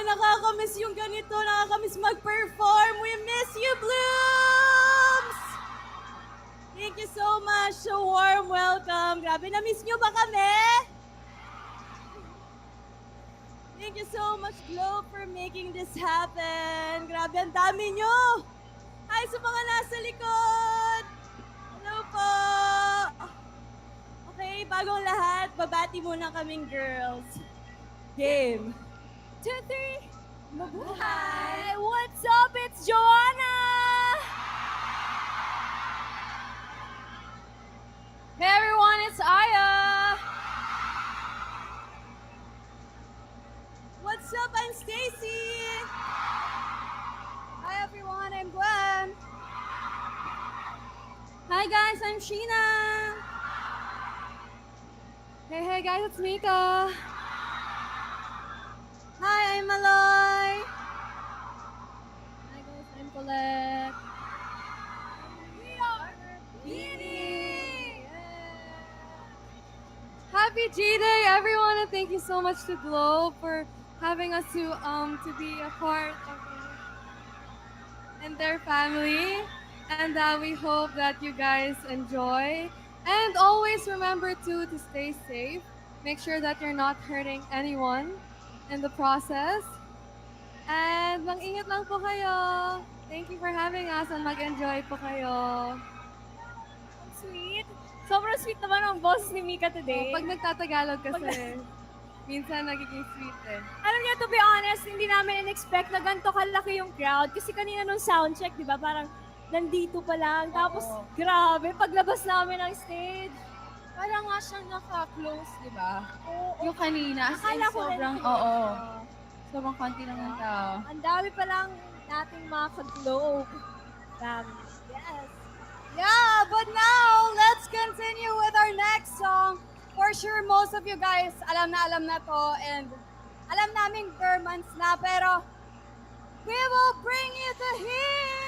nakakamiss yung ganito. Nakakamiss mag-perform. We miss you, Blooms! Thank you so much. So warm welcome. Grabe, na-miss nyo ba kami? Thank you so much, Globe, for making this happen. Grabe, ang dami nyo. Hi sa mga nasa likod. Hello po. Okay, bagong lahat, babati muna kaming girls. Game. 2, 3. Mabuhay! What's up? It's Joanna! Hey everyone, it's Aya! What's up? I'm Stacy! Hi everyone, I'm Gwen! Hi guys, I'm Sheena! Hey guys, it's Mika! Hi, I'm Maloy! Hi guys, I'm Colette! We are Beanie! Happy G-Day, everyone, and thank you so much to Globe for having us to be a part of and their family. And we hope that you guys enjoy. And always remember to stay safe. Make sure that you're not hurting anyone in the process. And mag-ingat lang po kayo. Thank you for having us and mag-enjoy po kayo. Sweet. Sobrang sweet naman ang boses ni Mika today. Pag nagtatagalog kasi, minsan nagiging sweet eh. Alam niyo, to be honest, hindi namin in-expect na ganito kalaki yung crowd. Kasi kanina nung soundcheck, di ba, parang nandito pa lang. Tapos, grabe, paglabas namin ng stage. Parang nga siyang naka-close, di ba? Oo. Yung kanina, as in Akala ko sobrang, rin. oo. Sobrang konti lang ng tao. Ang dami pa lang nating mga ka-globe. Family. Yes. Yeah, but now, let's continue with our next song. For sure, most of you guys, alam na to, and alam naming 4 months na, pero we will bring you to here!